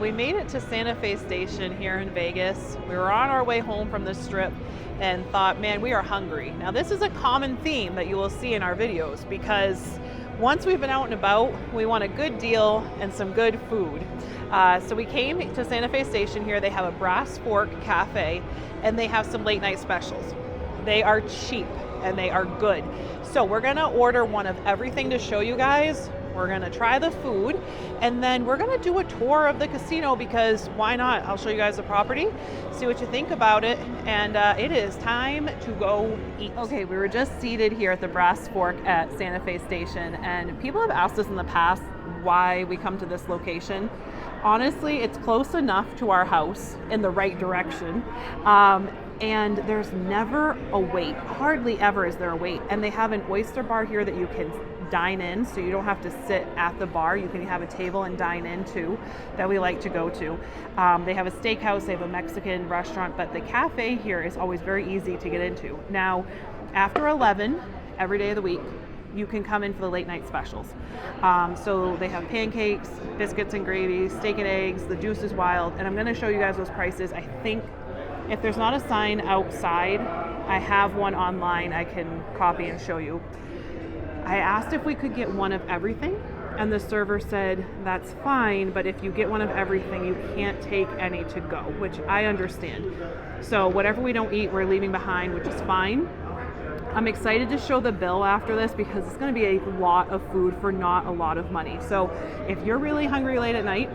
We made it to Santa Fe Station here in Vegas. We were on our way home from the strip and thought, man, we are hungry. Now this is a common theme that you will see in our videos because once we've been out and about, we want a good deal and some good food. So we came to Santa Fe Station here. They have a Brass Fork Cafe and they have some late night specials. They are cheap and they are good. So we're gonna order one of everything to show you guys. We're gonna try the food and then we're gonna do a tour of the casino because why not? I'll show you guys the property, see what you think about it, and it is time to go eat. Okay, we were just seated here at the Brass Fork at Santa Fe Station and people have asked us in the past why we come to this location. Honestly, it's close enough to our house in the right direction. And there's never a wait. Hardly ever is there a wait. And they have an oyster bar here that you can dine in, so you don't have to sit at the bar. You can have a table and dine in too, that we like to go to. They have a steakhouse, they have a Mexican restaurant, but the cafe here is always very easy to get into. Now, after 11, every day of the week, you can come in for the late night specials. So they have pancakes, biscuits and gravy, steak and eggs, the juice is wild, and I'm gonna show you guys those prices. I think if there's not a sign outside, I have one online I can copy and show you. I asked if we could get one of everything, and the server said, that's fine, but if you get one of everything, you can't take any to go, which I understand. So whatever we don't eat, we're leaving behind, which is fine. I'm excited to show the bill after this because it's gonna be a lot of food for not a lot of money. So if you're really hungry late at night,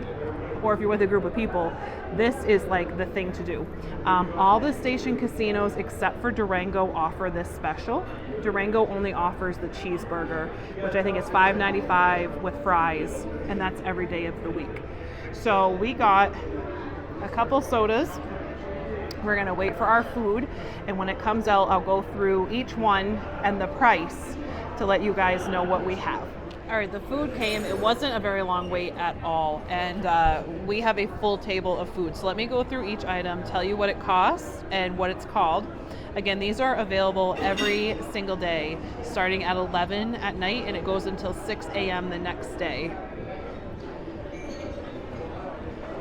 or if you're with a group of people, this is like the thing to do. All the station casinos except for Durango offer this special. Durango only offers the cheeseburger, which I think is $5.95 with fries, and that's every day of the week. So we got a couple sodas. We're gonna wait for our food, and when it comes out, I'll go through each one and the price to let you guys know what we have. All right, the food came. It wasn't a very long wait at all, and we have a full table of food. So let me go through each item, tell you what it costs and what it's called. Again, these are available every single day, starting at 11 at night, and it goes until 6 a.m. the next day.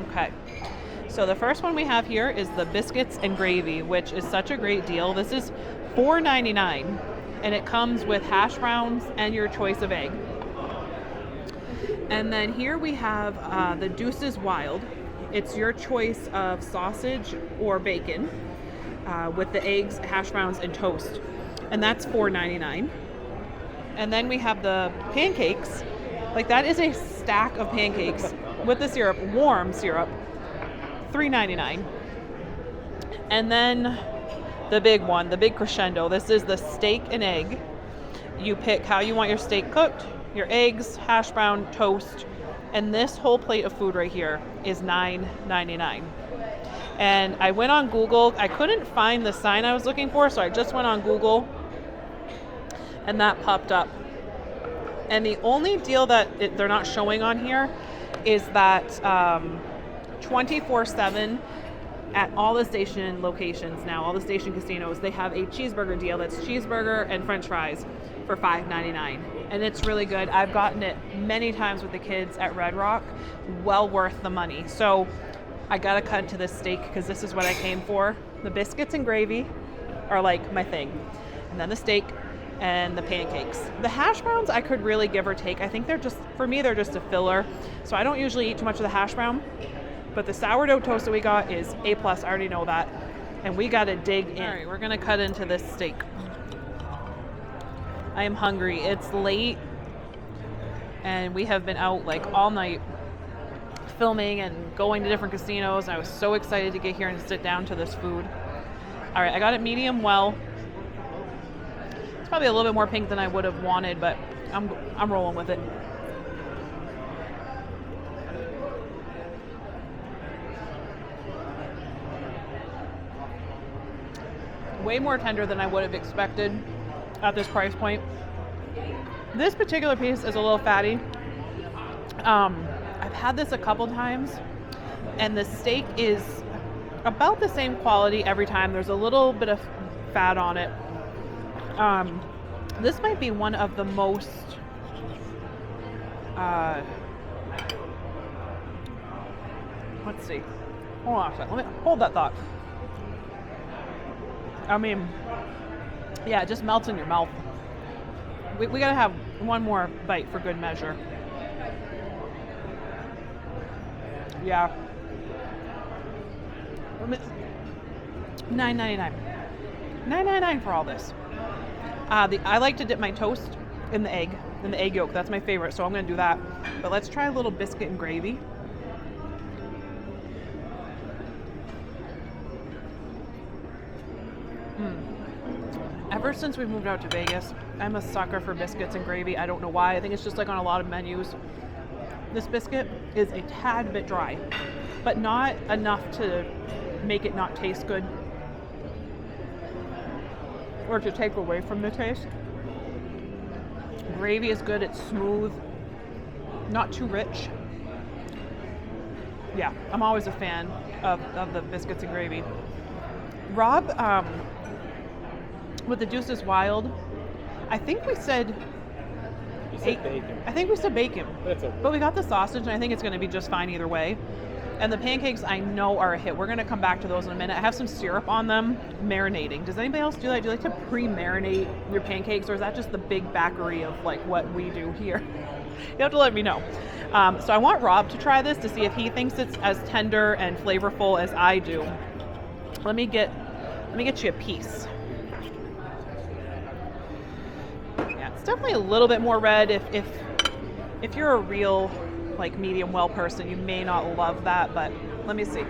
Okay, so the first one we have here is the biscuits and gravy, which is such a great deal. This is $4.99, and it comes with hash browns and your choice of egg. And then here we have the Deuce is Wild. It's your choice of sausage or bacon with the eggs, hash browns, and toast. And that's $4.99. And then we have the pancakes. Like that is a stack of pancakes with the syrup, warm syrup, $3.99. And then the big one, the big crescendo. This is the steak and egg. You pick how you want your steak cooked, your eggs, hash brown, toast, and this whole plate of food right here is $9.99. And I went on Google. I couldn't find the sign I was looking for, so I just went on Google, and that popped up. And the only deal that they're not showing on here is that 24/7 at all the station locations now, all the station casinos, they have a cheeseburger deal that's cheeseburger and french fries for $5.99. And it's really good. I've gotten it many times with the kids at Red Rock. Well worth the money. So I gotta cut to this steak because this is what I came for. The biscuits and gravy are like my thing. And then the steak and the pancakes. The hash browns I could really give or take. I think they're just, for me, they're just a filler. So I don't usually eat too much of the hash brown. But the sourdough toast that we got is A+, I already know that. And we gotta dig in. All right, we're gonna cut into this steak. I am hungry. It's late and we have been out like all night filming and going to different casinos. I was so excited to get here and sit down to this food. All right, I got it medium well. It's probably a little bit more pink than I would have wanted, but I'm rolling with it. Way more tender than I would have expected at this price point. This particular piece is a little fatty. I've had this a couple times, and the steak is about the same quality every time. There's a little bit of fat on it. This might be one of the most Let's see. Hold on a second. Let me hold that thought. I mean, yeah, it just melts in your mouth. We gotta have one more bite for good measure. Yeah. $9.99. $9.99 for all this. I like to dip my toast in the egg yolk. That's my favorite, so I'm gonna do that. But let's try a little biscuit and gravy. Ever since we moved out to Vegas, I'm a sucker for biscuits and gravy. I don't know why. I think it's just like on a lot of menus. This biscuit is a tad bit dry, but not enough to make it not taste good or to take away from the taste. Gravy is good. It's smooth, not too rich. Yeah, I'm always a fan of the biscuits and gravy. Rob, with the Deuce is Wild, I think we said bacon. I think we said bacon. That's okay. But we got the sausage, and I think it's going to be just fine either way. And the pancakes, I know, are a hit. We're going to come back to those in a minute. I have some syrup on them, marinating. Does anybody else do that? Do you like to pre-marinate your pancakes, or is that just the big backery of like what we do here? You have to let me know. So I want Rob to try this to see if he thinks it's as tender and flavorful as I do. Let me get you a piece. Yeah, it's definitely a little bit more red. If you're a real like medium well person, you may not love that, but let me see.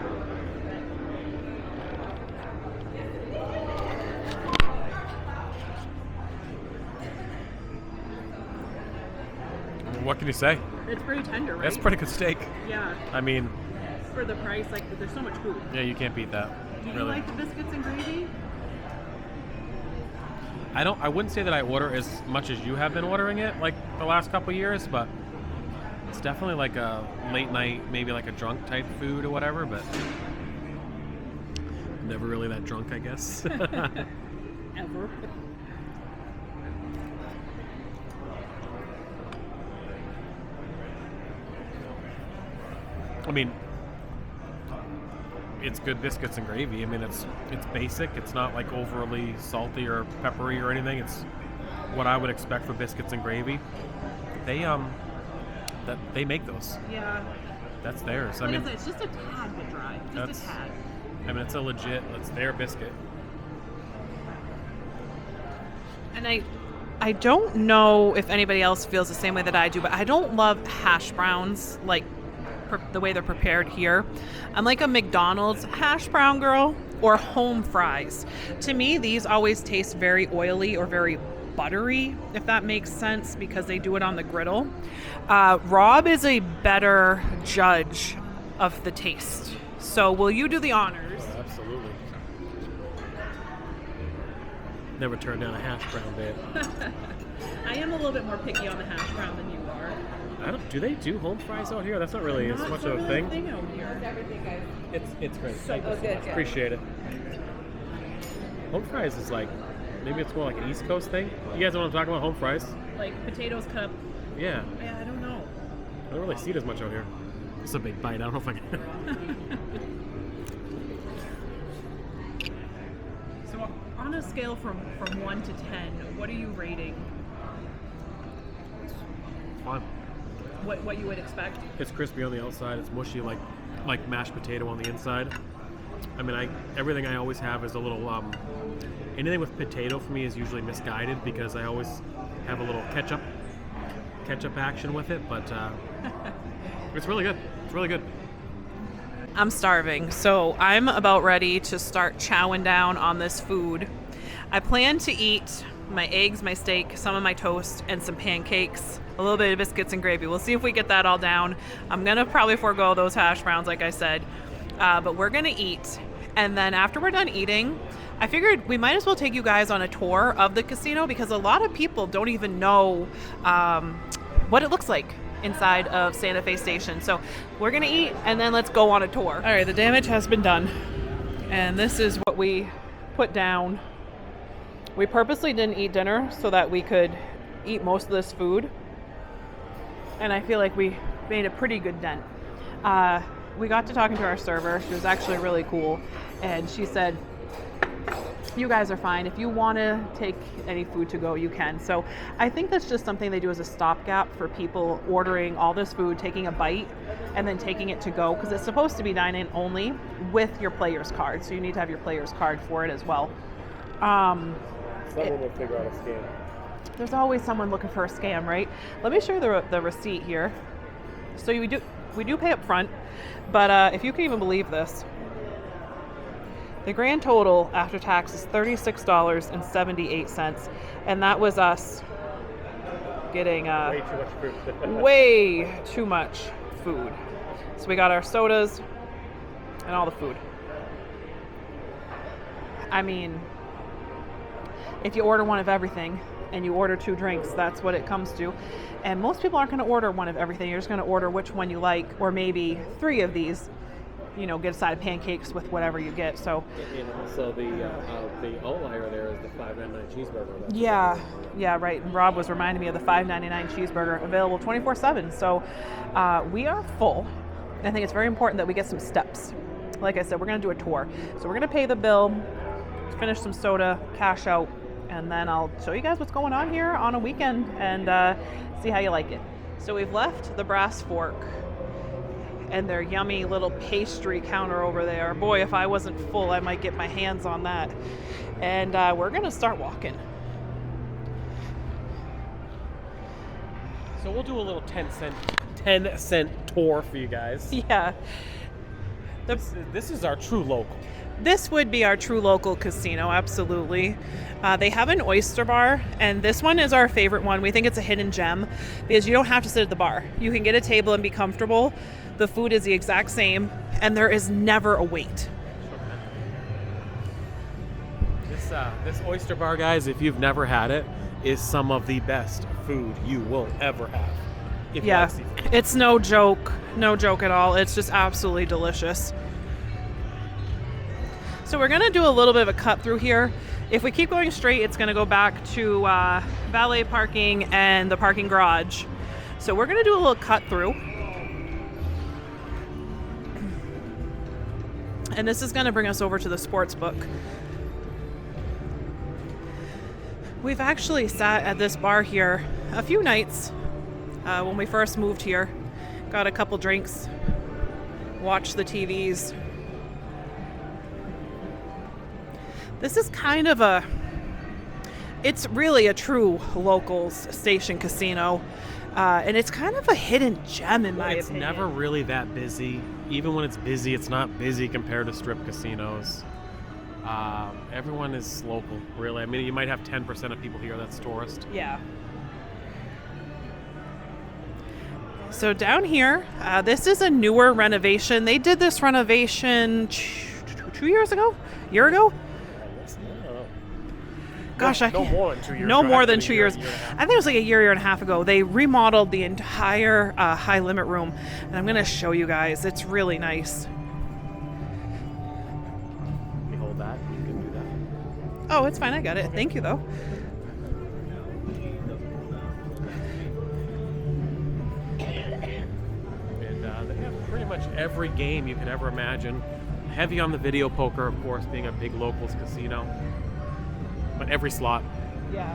What can you say? It's pretty tender, right? That's pretty good steak. Yeah. I mean, For the price, like there's so much food. yeah, you can't beat that. Do you Really. like the biscuits and gravy? I wouldn't say that I order as much as you have been ordering it like the last couple of years, but it's definitely like a late night, maybe like a drunk type food or whatever, but never really that drunk, I guess. Ever. I mean, it's good biscuits and gravy. I mean, it's basic. It's not like overly salty or peppery or anything. It's what I would expect for biscuits and gravy. They make those. Yeah. That's theirs. Like I mean, it's just a tad bit dry. Just that's- a tad. I mean, it's it's their biscuit. And I don't know if anybody else feels the same way that I do, but I don't love hash browns like the way they're prepared here. I'm like a McDonald's hash brown girl or home fries. To me, these always taste very oily or very buttery, if that makes sense, because they do it on the griddle. Rob is a better judge of the taste. So will you do the honors? Absolutely. Never turned down a hash brown, babe. I am a little bit more picky on the hash brown than you are. Do they do home fries out here? That's not really as much of a thing. Out here. It's great. So Thank you so good. much. Appreciate it. Home fries is like, maybe it's more like an East Coast thing. You guys know what I'm talking about? Home fries? Like potatoes cut up. Yeah. Yeah, I don't know. I don't really see it as much out here. It's a big bite. I don't know if I can. So on a scale from 1 to 10, what are you rating? It's fun. What you would expect? It's crispy on the outside. It's mushy like mashed potato on the inside. I mean, everything I always have is a little anything with potato for me is usually misguided because I always have a little ketchup action with it, but it's really good. It's really good. I'm starving, so I'm about ready to start chowing down on this food. I plan to eat my eggs, my steak, some of my toast, and some pancakes, a little bit of biscuits and gravy. We'll see if we get that all down. I'm going to probably forego those hash browns, like I said, but we're going to eat. And then after we're done eating, I figured we might as well take you guys on a tour of the casino because a lot of people don't even know what it looks like inside of Santa Fe Station. So we're going to eat and then let's go on a tour. All right, the damage has been done. And this is what we put down. We purposely didn't eat dinner so that we could eat most of this food. And I feel like we made a pretty good dent. we got to talking to our server. She was actually really cool, and she said, you guys are fine. If you want to take any food to go, you can. So I think that's just something they do as a stopgap for people ordering all this food, taking a bite, and then taking it to go, because it's supposed to be dine-in only with your player's card. So you need to have your player's card for it as well. Someone will figure out a scam. There's always someone looking for a scam, right? Let me show you the receipt here. So we do pay up front, but if you can even believe this, the grand total after tax is $36.78, and that was us getting Way too much food. way too much food. So we got our sodas and all the food. I mean, if you order one of everything and you order 2 drinks, that's what it comes to. And most people aren't going to order one of everything. You're just going to order which one you like, or maybe 3 of these. You know, get a side of pancakes with whatever you get. So, And also the outlier there is the $5.99 cheeseburger. yeah, right. And Rob was reminding me of the $5.99 cheeseburger, available 24/7. So we are full. And I think it's very important that we get some steps. Like I said, we're going to do a tour. So we're going to pay the bill, finish some soda, cash out, and then I'll show you guys what's going on here on a weekend and see how you like it. So we've left the Brass Fork and their yummy little pastry counter over there. Boy, if I wasn't full, I might get my hands on that. And we're gonna start walking. So we'll do a little 10-cent tour for you guys. Yeah. This is our true local. This would be our true local casino, absolutely. They have an oyster bar, and this one is our favorite one. We think it's a hidden gem because you don't have to sit at the bar. You can get a table and be comfortable. The food is the exact same, and there is never a wait. This oyster bar, guys, if you've never had it, is some of the best food you will ever have. If you Yeah, like seafood. it's no joke at all. It's just absolutely delicious. So we're gonna do a little bit of a cut through here. If we keep going straight, it's gonna go back to valet parking and the parking garage. So we're gonna do a little cut through. And this is gonna bring us over to the sports book. We've actually sat at this bar here a few nights when we first moved here. Got a couple drinks, watched the TVs. This is kind of it's really a true locals station casino. And it's kind of a hidden gem in my opinion. It's never really that busy. Even when it's busy, it's not busy compared to strip casinos. Everyone is local, really. I mean, you might have 10% of people here that's tourist. Yeah. So down here, this is a newer renovation. They did this renovation 2 years ago? A year ago? Gosh, I can't. No more than 2 years. No more than 2 Year years. and a half. I think it was like a year and a half ago. They remodeled the entire high limit room, and I'm going to show you guys. It's really nice. Let me hold that. You can do that. Oh, it's fine. I got it. Thank you, though. And they have pretty much every game you could ever imagine. Heavy on the video poker, of course, being a big locals casino. But every slot, Yeah.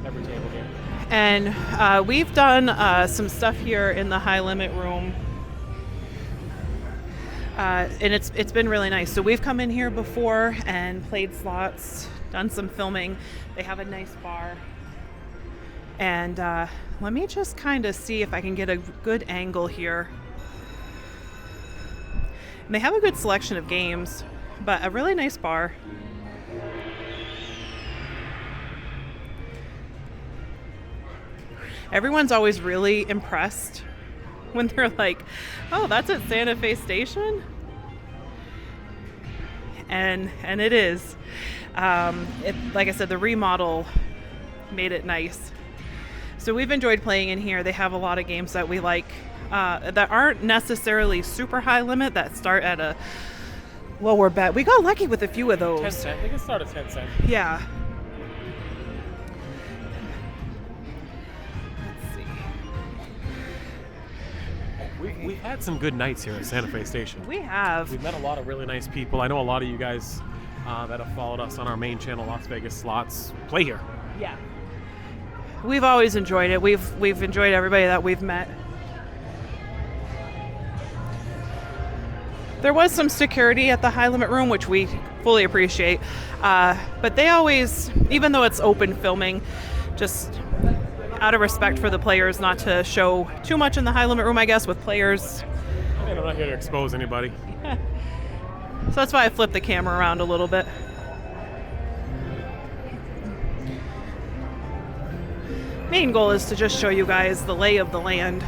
every table game. And we've done some stuff here in the high limit room. And it's been really nice. So we've come in here before and played slots, done some filming. They have a nice bar. And let me just kind of see if I can get a good angle here. And they have a good selection of games, but a really nice bar. Everyone's always really impressed when they're like, oh, that's at Santa Fe Station? And it is. Like I said, the remodel made it nice. So we've enjoyed playing in here. They have a lot of games that we like that aren't necessarily super high limit, that start at a lower bet. We got lucky with a few of those. 10 cent. They can start at 10 cent. Yeah. Let's see. We've had some good nights here at Santa Fe Station. We have. We've met a lot of really nice people. I know a lot of you guys that have followed us on our main channel, Las Vegas Slots, play here. Yeah. We've always enjoyed it. We've enjoyed everybody that we've met. There was some security at the high limit room, which we fully appreciate. But they always, even though it's open filming, just out of respect for the players, not to show too much in the high limit room, I guess, with players. And I'm not here to expose anybody. So that's why I flipped the camera around a little bit. Main goal is to just show you guys the lay of the land.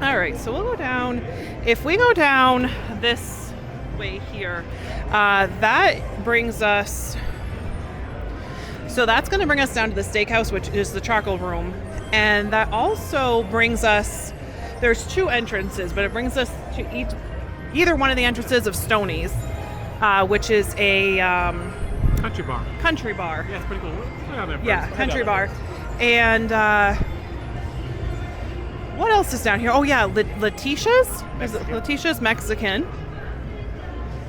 All right, so we'll go down. If we go down this way here, that brings us, so that's going to bring us down to the steakhouse, which is the charcoal room. And that also brings us, there's two entrances, but it brings us to either one of the entrances of Stoney's, which is a Country bar. Country bar. Yeah, it's pretty cool. Yeah, country bar. And what else is down here? Oh yeah, Letitia's. Is it Letitia's Mexican?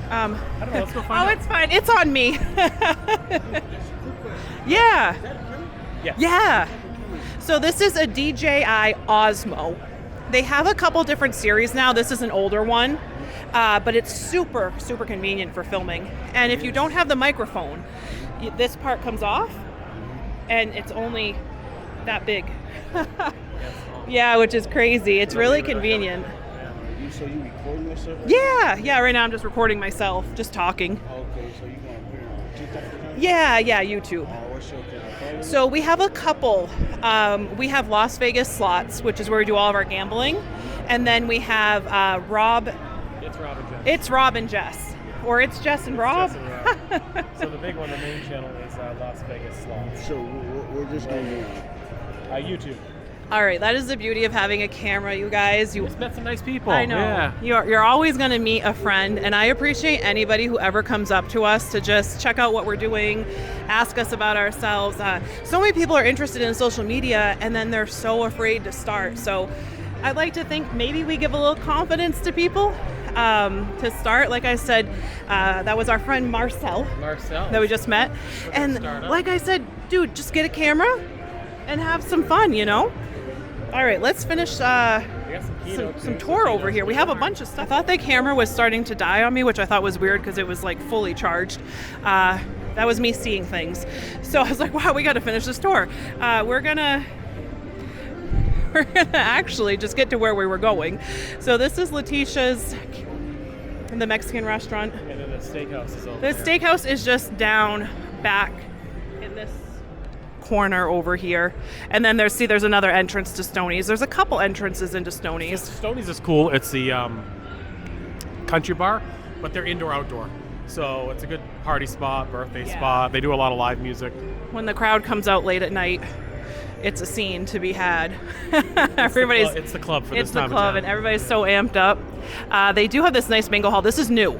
I don't know. Let's go find out. Oh, it's fine. It's on me. Yeah. Yes. Yeah. So this is a DJI Osmo. They have a couple different series now. This is an older one, but it's super, super convenient for filming. And if you don't have the microphone, this part comes off, and it's only that big. Yeah, which is crazy. It's really convenient. So you recording yourself? Yeah. Right now I'm just recording myself, just talking. Okay, so you gonna put it on TikTok? Yeah, YouTube. Oh, what's your channel? So we have a couple. We have Las Vegas Slots, which is where we do all of our gambling, and then we have Rob. It's Rob and Jess. It's Rob and Jess, or it's Jess and Rob. Jess and Rob. So the big one, the main channel is Las Vegas Slots. So we're just gonna do YouTube. All right, that is the beauty of having a camera, you guys. You Just met some nice people. I know. Yeah. You're always going to meet a friend, and I appreciate anybody who ever comes up to us to just check out what we're doing, ask us about ourselves. So many people are interested in social media, and then they're so afraid to start. So I'd like to think maybe we give a little confidence to people to start. Like I said, that was our friend Marcel that we just met. And like I said, dude, just get a camera and have some fun, you know? All right, let's finish some tour over here. We have a bunch of stuff. I thought the camera was starting to die on me, which I thought was weird because it was like fully charged. That was me seeing things. So I was like, wow, we got to finish this tour. We're gonna actually just get to where we were going. So this is Letitia's, the Mexican restaurant. And then the steakhouse is over The there. steakhouse is just down back in this corner over here, and then there's another entrance to Stoney's. There's a couple entrances into Stoney's. Stoney's is cool. It's the country bar, but they're indoor-outdoor. So it's a good party spot, birthday spot. They do a lot of live music. When the crowd comes out late at night, it's a scene to be had. It's the club for this time It's the club, and everybody's so amped up. They do have this nice bingo hall. This is new,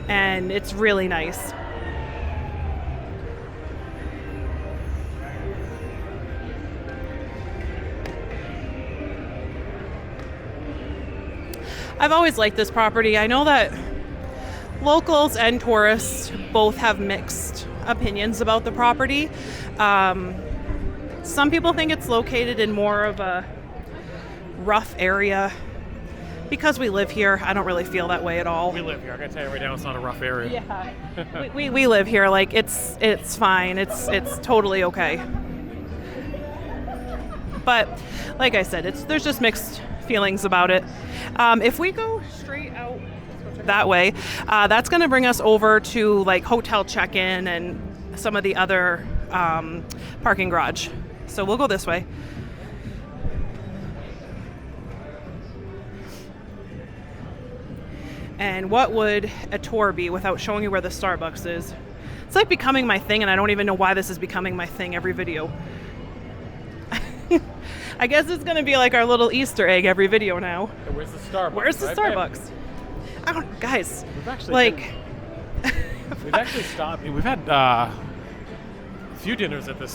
and it's really nice. I've always liked this property. I know that locals and tourists both have mixed opinions about the property. Some people think it's located in more of a rough area. Because we live here, I don't really feel that way at all. We live here. I gotta tell you right now, it's not a rough area. Yeah, we live here. Like it's fine. It's totally okay. But like I said, there's just mixed feelings about it. If we go straight out that way, that's going to bring us over to like hotel check-in and some of the other parking garage. So we'll go this way. And what would a tour be without showing you where the Starbucks is? It's like becoming my thing, and I don't even know why this is becoming my thing every video. I guess it's going to be like our little Easter egg every video now. And where's the Starbucks? Where's the right, Starbucks? babe? I don't, guys. We've actually like, we've actually stopped. We've had a few dinners at this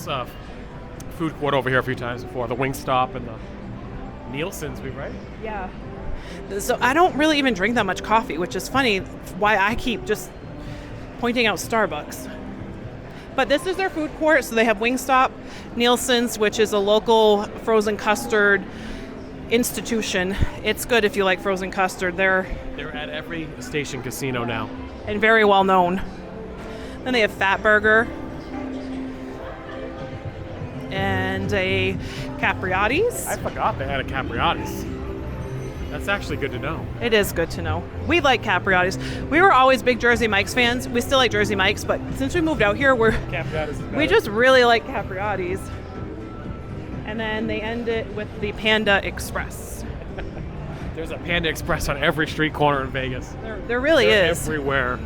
food court over here a few times before. The Wingstop and the Nielsen's, right? Yeah. So I don't really even drink that much coffee, which is funny why I keep just pointing out Starbucks. But this is their food court, so they have Wingstop, Nielsen's, which is a local frozen custard institution. It's good if you like frozen custard. They're at every station casino now. and very well known. Then they have Fat Burger and a Capriati's. I forgot they had a Capriati's. That's actually good to know. It is good to know. We like Capriati's. We were always big Jersey Mike's fans. We still like Jersey Mike's, but since we moved out here, Capriati's is better. we just really like Capriati's. And then they end it with the Panda Express. There's a Panda Express on every street corner in Vegas. There really They're is. everywhere.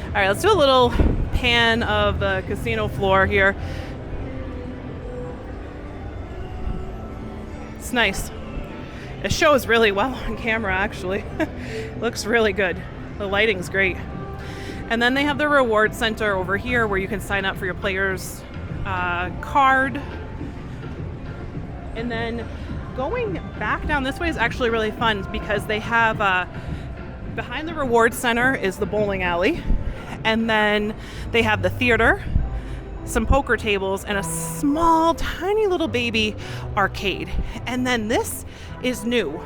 All right, let's do a little pan of the casino floor here. It's nice. It shows really well on camera, actually. Looks really good. The lighting's great. And then they have the reward center over here where you can sign up for your player's card. And then going back down this way is actually really fun because they have behind the reward center is the bowling alley, and then they have the theater, some poker tables, and a small tiny little baby arcade. And then this is new.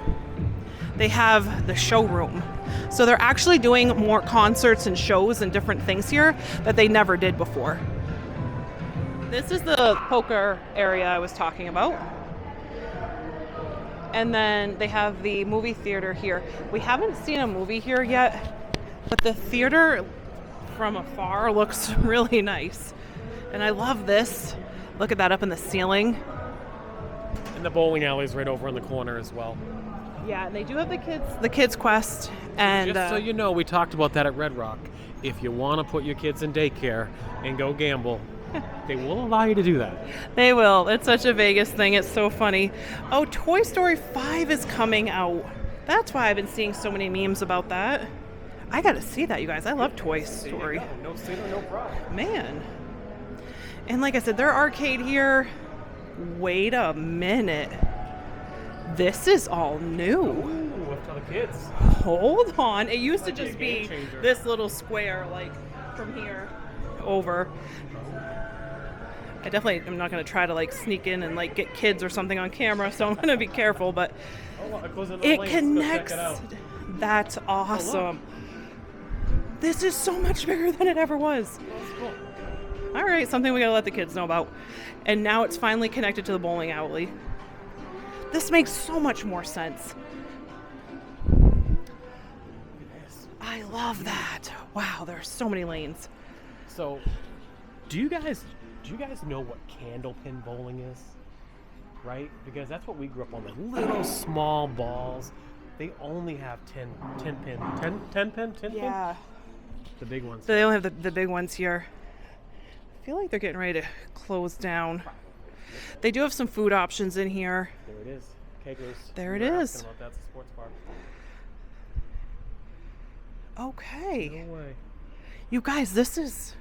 They have the showroom. So they're actually doing more concerts and shows and different things here that they never did before. This is the poker area I was talking about. And then they have the movie theater here. We haven't seen a movie here yet, but the theater from afar looks really nice. And I love this. Look at that up in the ceiling. And the bowling alley's right over in the corner as well. Yeah, and they do have the kids quest. And just so you know, we talked about that at Red Rock. If you want to put your kids in daycare and go gamble, they will allow you to do that. They will. It's such a Vegas thing. It's so funny. Oh, Toy Story 5 is coming out. That's why I've been seeing so many memes about that. I got to see that, you guys. I love Toy Story. No sinner, no problem. Man. And like I said, their arcade here. Wait a minute. This is all new. Ooh, for the kids. Hold on. It used to Might be a just game be changer. this little square, like from here over. I definitely am not going to try to like sneak in and like get kids or something on camera, so I'm going to be careful, but It goes in the it lanes. Go check connects. it out. That's awesome. This is so much bigger than it ever was. That's cool. All right, something we got to let the kids know about. And now it's finally connected to the bowling alley. This makes so much more sense. I love that. Wow, there are so many lanes. So, do you guys know what candlepin bowling is? Right? Because that's what we grew up on. The little small balls. They only have 10 pin? Yeah. The big ones. They only have the big ones here. I feel like they're getting ready to close down. They do have some food options in here. There it is. Keglers. There it We were is. asking about that. It's a sports bar. Okay. No way. You guys, this is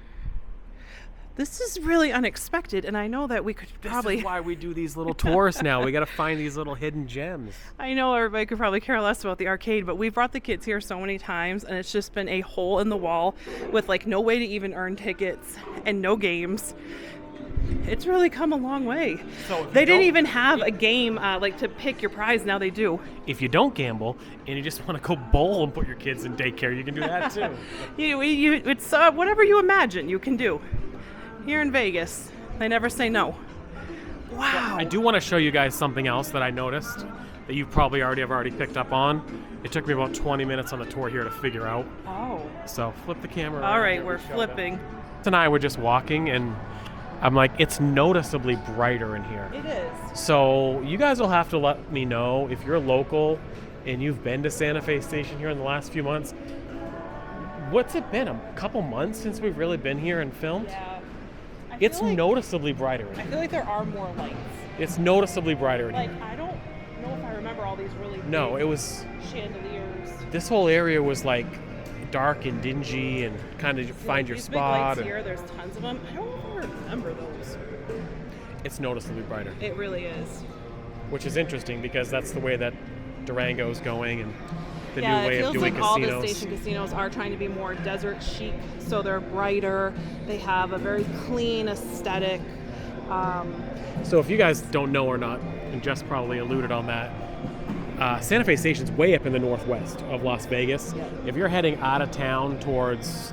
really unexpected, and I know that we could This probably... is why we do these little tours now. We got to find these little hidden gems. I know everybody could probably care less about the arcade, but we've brought the kids here so many times, and it's just been a hole in the wall with like no way to even earn tickets and no games. It's really come a long way. So if They you didn't don't- even have a game like to pick your prize. Now they do. If you don't gamble and you just want to go bowl and put your kids in daycare, you can do that too. It's whatever you imagine you can do. Here in Vegas, they never say no. Wow. I do want to show you guys something else that I noticed that you probably already picked up on. It took me about 20 minutes on the tour here to figure out. Oh. So flip the camera. All around right, here we're and show flipping. them. And I were just walking, and I'm like, it's noticeably brighter in here. It is. So you guys will have to let me know if you're local and you've been to Santa Fe Station here in the last few months. What's it been? A couple months since we've really been here and filmed? Yeah. It's noticeably brighter in I here. feel like there are more lights. It's noticeably brighter in Like, here. I don't know if I remember all these really No, big it was... chandeliers. This whole area was like dark and dingy and kind of find your These spot. Big lights And here, there's tons of them. I don't know if I remember those. it's noticeably brighter, It really is. which is interesting because that's the way that Durango's going and the Yeah, new way it of feels doing like all the casinos. station casinos are trying to be more desert chic, so they're brighter. They have a very clean aesthetic. So if you guys don't know or not, and Jess probably alluded on that, Santa Fe Station's way up in the northwest of Las Vegas. Yeah. If you're heading out of town towards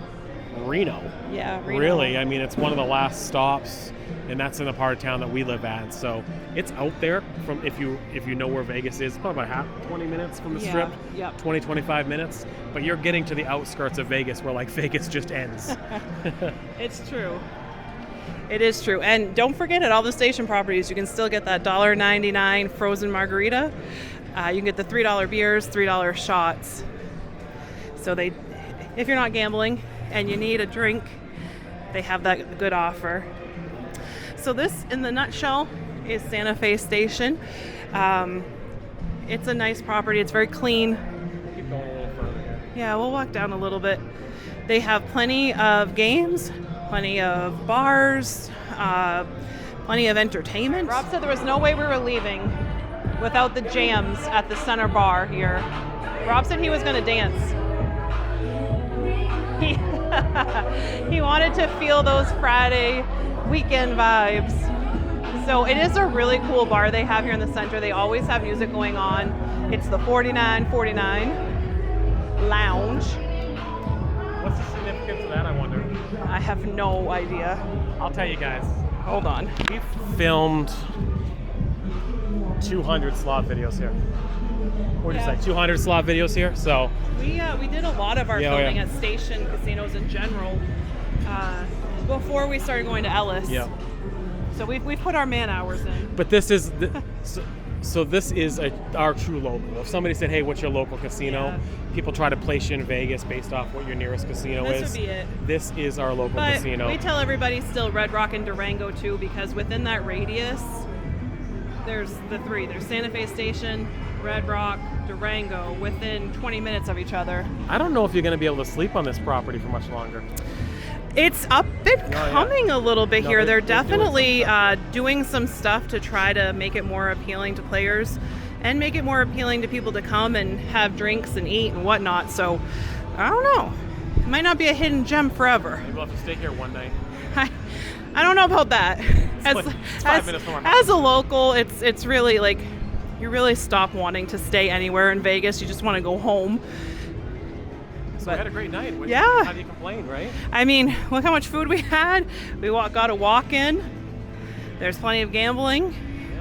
Reno, Yeah, Reno. really, I mean, it's one of the last stops, and that's in the part of town that we live at. So it's out there from if you know where Vegas is, probably about 20 minutes from the Yeah, strip, yep. 20, 25 minutes. But you're getting to the outskirts of Vegas where like Vegas just ends. It's true. It is true. And don't forget, at all the station properties, you can still get that $1.99 frozen margarita. You can get the $3 beers, $3 shots. So if you're not gambling and you need a drink, they have that good offer. So this, in the nutshell, is Santa Fe Station. It's a nice property. It's very clean. Keep going a little further here. Yeah, we'll walk down a little bit. They have plenty of games, plenty of bars, plenty of entertainment. Rob said there was no way we were leaving without the jams at the center bar here. Rob said he was going to dance. He wanted to feel those Friday weekend vibes. So it is a really cool bar they have here in the center. They always have music going on. It's the 4949 Lounge. What's the significance of that, I wonder? I have no idea. I'll tell you guys. Hold on. We filmed 200 slot videos here. What did you Yeah. say? 200 slot videos here. So We did a lot of our Yeah, filming yeah. at station casinos in general before we started going to Ellis. yeah. So we've put our man hours in. But this is so this is our true local. If somebody said, "Hey, what's your local casino?" Yeah. People try to place you in Vegas based off what your nearest casino This is. would be it. This is our local But casino. we tell everybody still Red Rock and Durango too, because within that radius, there's the three. There's Santa Fe Station, Red Rock, Durango, within 20 minutes of each other. I don't know if you're going to be able to sleep on this property for much longer. It's up and yeah. coming a little bit No, here. They're they're doing definitely some doing some stuff to try to make it more appealing to players and make it more appealing to people to come and have drinks and eat and whatnot. So, I don't know. It might not be a hidden gem forever. Maybe we'll have to stay here one night. I don't know about that. As, like- it's 5 minutes from our as a local, it's really like you really stop wanting to stay anywhere in Vegas. You just want to go home. So we had a great night. Yeah. How do you complain, right? I mean, look how much food we had. We got a walk in. There's plenty of gambling.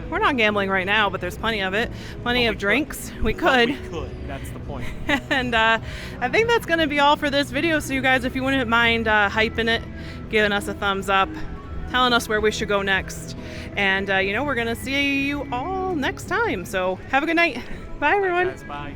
We're not gambling right now, but there's plenty of it. Plenty of drinks. We could. We could. That's the point. And I think that's going to be all for this video. So you guys, if you wouldn't mind hyping it, giving us a thumbs up, telling us where we should go next. And, we're going to see you all next time. So have a good night. Bye, everyone. Guys, bye.